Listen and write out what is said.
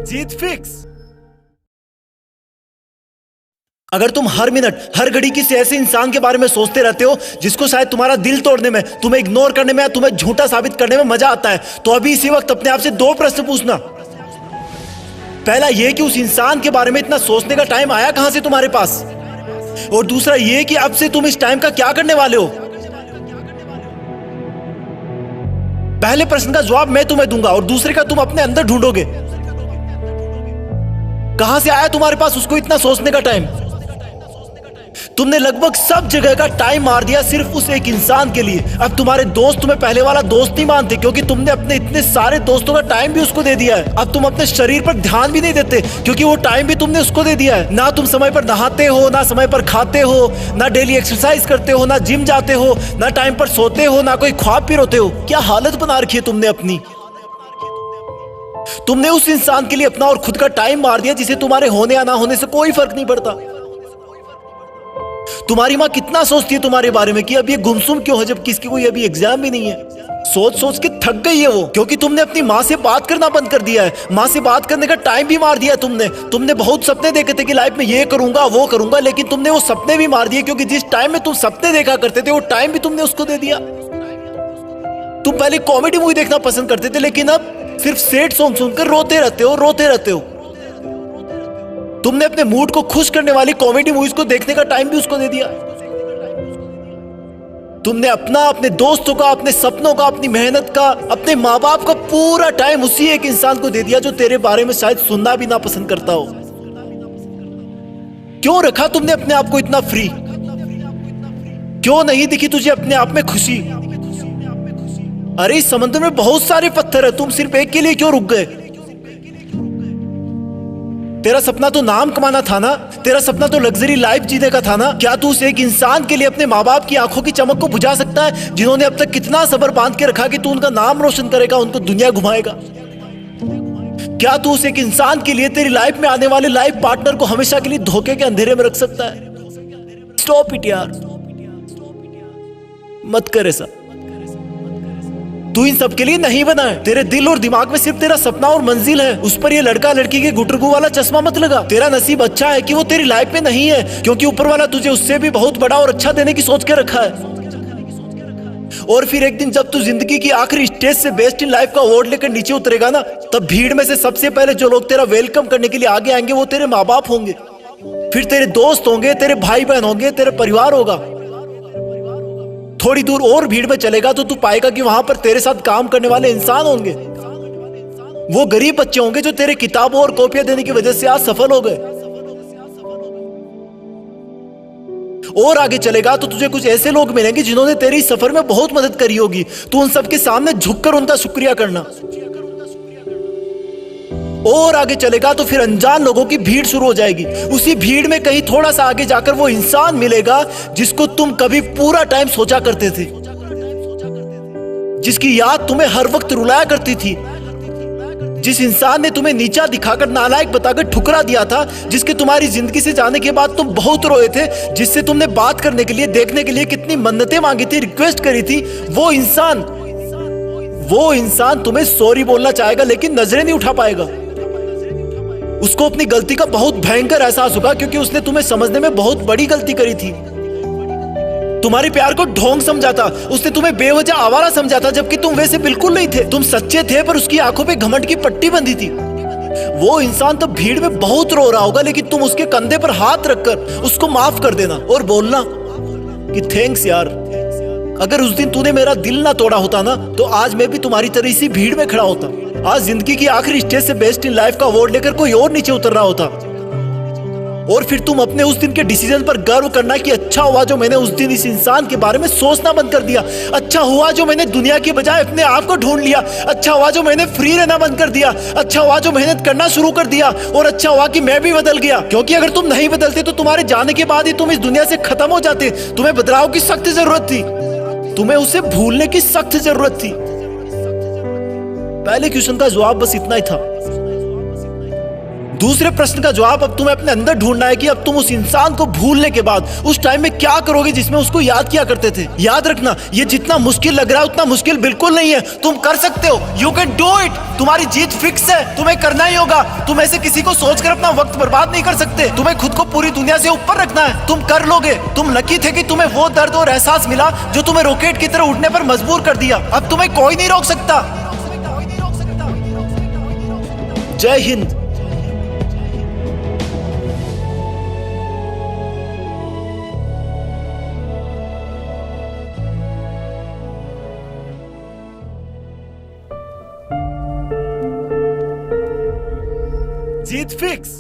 जीत fix. अगर तुम हर minute हर घड़ी किसी ऐसे इंसान के बारे में सोचते रहते हो जिसको शायद तुम्हारा दिल तोड़ने में, तुम्हें इग्नोर करने में या तुम्हें झूठा साबित करने में मजा आता है, तो अभी इसी वक्त अपने आप से 2 प्रश्न पूछना। पहला ये कि उस इंसान के बारे में इतना सोचने का टाइम आया कहां से तुम्हारे पास, और दूसरा ये कि अब से तुम इस टाइम का क्या करने वाले हो। पहले प्रश्न का जवाब मैं तुम्हें दूंगा और दूसरे का तुम अपने अंदर ढूंढोगे। कहां से आया तुम्हारे पास उसको इतना सोचने का टाइम। तुमने लगभग सब जगह का टाइम मार दिया सिर्फ उस एक इंसान के लिए। अब तुम्हारे दोस्त तुम्हें पहले वाला दोस्त नहीं मानते क्योंकि तुमने अपने इतने सारे दोस्तों का टाइम भी उसको दे दिया है। अब तुम अपने शरीर पर ध्यान भी नहीं देते क्योंकि वो टाइम भी तुमने उसको दे दिया है। ना तुम समय पर नहाते हो, ना समय पर खाते हो, ना डेली एक्सरसाइज करते हो, ना जिम जाते हो, ना टाइम पर सोते हो, ना कोई ख्वाब भी रोते हो। क्या हालत बना रखी है तुमने अपनी। तुमने उस इंसान के लिए अपना और खुद का टाइम मार दिया जिसे तुम्हारे होने या ना होने से कोई फर्क नहीं पड़ता। तुम्हारी माँ कितना सोचती है तुम्हारे बारे में कि अब ये गुमसुम क्यों है जबकि इसकी कोई अभी एग्जाम भी नहीं है। सोच सोच के थक गई है वो, क्योंकि तुमने अपनी माँ से बात करना बंद कर दिया है। माँ से बात करने का टाइम भी मार दिया तुमने बहुत सपने देखे थे कि लाइफ में ये करूंगा वो करूंगा, लेकिन तुमने वो सपने भी मार दिए क्योंकि जिस टाइम में तुम सपने देखा करते थे वो टाइम भी तुमने उसको दे दिया। तुम पहले कॉमेडी मूवी देखना पसंद करते थे लेकिन अब सिर्फ सैड सॉन्ग सुनकर रोते रहते हो। तुमने अपने मूड को खुश करने वाली कॉमेडी मूवीज को देखने का टाइम भी उसको दे दिया। तुमने अपना, अपने दोस्तों का, अपने सपनों का, अपनी मेहनत का, अपने माँ बाप का पूरा टाइम उसी एक इंसान को दे दिया जो तेरे बारे में शायद सुनना भी ना पसंद करता हो। क्यों रखा तुमने अपने आप को इतना फ्री। क्यों नहीं दिखी तुझे अपने आप में खुशी। अरे इस समंदर में बहुत सारे पत्थर है, तुम सिर्फ एक के लिए क्यों रुक गए। तेरा सपना तो नाम कमाना था ना, तेरा सपना तो लग्जरी लाइफ जीने का था ना। क्या तू उस एक इंसान के लिए अपने माँ बाप की आंखों की चमक को बुझा सकता है जिन्होंने अब तक कितना सब्र बांध के रखा कि तू उनका नाम रोशन करेगा, उनको दुनिया घुमाएगा। क्या तू उस एक इंसान के लिए तेरी लाइफ में आने वाले लाइफ पार्टनर को हमेशा के लिए धोखे के अंधेरे में रख सकता है। स्टॉप इट यार, मत कर ऐसा। तू इन सब के लिए नहीं बना है। तेरे दिल और दिमाग में सिर्फ तेरा सपना और मंजिल है। उस पर ये लड़का लड़की के गुटरगू वाला चश्मा मत लगा। तेरा नसीब अच्छा है कि वो तेरी लाइफ में नहीं है, क्योंकि ऊपर वाला तुझे उससे भी बहुत बड़ा और अच्छा देने की सोच के रखा है। और फिर एक दिन जब तू जिंदगी की आखिरी स्टेज से बेस्ट इन लाइफ का अवार्ड लेकर नीचे उतरेगा ना, तब भीड़ में से सबसे पहले जो लोग तेरा वेलकम करने के लिए आगे आएंगे वो तेरे माँ बाप होंगे, फिर तेरे दोस्त होंगे, तेरे भाई बहन होंगे, तेरे परिवार होगा। थोड़ी दूर और भीड़ में चलेगा तो तू पाएगा कि वहां पर तेरे साथ काम करने वाले इंसान होंगे। वो गरीब बच्चे होंगे जो तेरे किताबों और कॉपियां देने की वजह से आज सफल हो गए। और आगे चलेगा तो तुझे कुछ ऐसे लोग मिलेंगे जिन्होंने तेरी सफर में बहुत मदद करी होगी। तू उन सबके सामने झुककर उनका शुक्रिया करना। और आगे चलेगा तो फिर अनजान लोगों की भीड़ शुरू हो जाएगी। उसी भीड़ में कहीं थोड़ा सा आगे जाकर वो इंसान मिलेगा जिसको तुम कभी पूरा टाइम सोचा करते थे, जिसकी याद तुम्हें हर वक्त रुलाया करती थी, जिस इंसान ने तुम्हें नीचा दिखाकर, नालायक बताकर ठुकरा दिया था, जिसके तुम्हारी जिंदगी से जाने के बाद तुम बहुत रोए थे, जिससे तुमने बात करने के लिए, देखने के लिए कितनी मन्नतें मांगी थी, रिक्वेस्ट करी थी। वो इंसान तुम्हें सॉरी बोलना चाहेगा लेकिन नजरें नहीं उठा पाएगा। उसको अपनी गलती का बहुत भयंकर एहसास होगा क्योंकि उसने तुम्हें समझने में बहुत बड़ी गलती करी थी। तुम्हारे प्यार को ढोंग समझा था, उसने तुम्हें बेवजह आवारा समझा था, जबकि तुम वैसे बिल्कुल नहीं थे। तुम सच्चे थे पर उसकी आंखों पे घमंड की पट्टी बंधी थी। वो इंसान तो भीड़ में बहुत रो रहा होगा लेकिन तुम उसके कंधे पर हाथ रखकर उसको माफ कर देना और बोलना कि थैंक्स यार, अगर उस दिन तूने मेरा दिल ना तोड़ा होता ना तो आज मैं भी तुम्हारी तरह इसी भीड़ में खड़ा होता। आज जिंदगी की आखिरी स्टेज से बेस्ट इन लाइफ का अवार्ड लेकर कोई और नीचे उतर रहा होता। और फिर तुम अपने उस दिन के डिसीजन पर गर्व करना कि अच्छा हुआ जो मैंने उस दिन इस इंसान के बारे में सोचना बंद कर दिया। अच्छा हुआ जो मैंने दुनिया के बजाय अपने आप को ढूंढ लिया। अच्छा हुआ जो मैंने फ्री रहना बंद कर दिया। अच्छा हुआ जो मेहनत करना शुरू कर दिया। और अच्छा हुआ कि मैं भी बदल गया, क्योंकि अगर तुम नहीं बदलते तो तुम्हारे जाने के बाद ही तुम इस दुनिया से खत्म हो जाते। तुम्हें बदलाव की सख्त जरूरत थी, तुम्हें उसे भूलने की सख्त जरूरत थी। पहले क्वेश्चन का जवाब बस इतना ही था। दूसरे प्रश्न का जवाब अब तुम्हें अपने अंदर ढूंढना है कि अब तुम उस इंसान को भूलने के बाद उस टाइम में क्या करोगे जिसमें उसको याद किया करते थे। याद रखना, ये जितना मुश्किल लग रहा है उतना मुश्किल बिल्कुल नहीं है। तुम कर सकते हो, यू कैन डू इट। तुम्हारी जीत फिक्स है, तुम्हें करना ही होगा। तुम ऐसे किसी को सोचकर अपना वक्त बर्बाद नहीं कर सकते। तुम्हें खुद को पूरी दुनिया से ऊपर रखना है, तुम कर लोगे। तुम लकी थे कि तुम्हें वो दर्द और एहसास मिला जो तुम्हें रॉकेट की तरह उड़ने पर मजबूर कर दिया। अब तुम्हें कोई नहीं रोक सकता। जय हिंद। जीत फिक्स।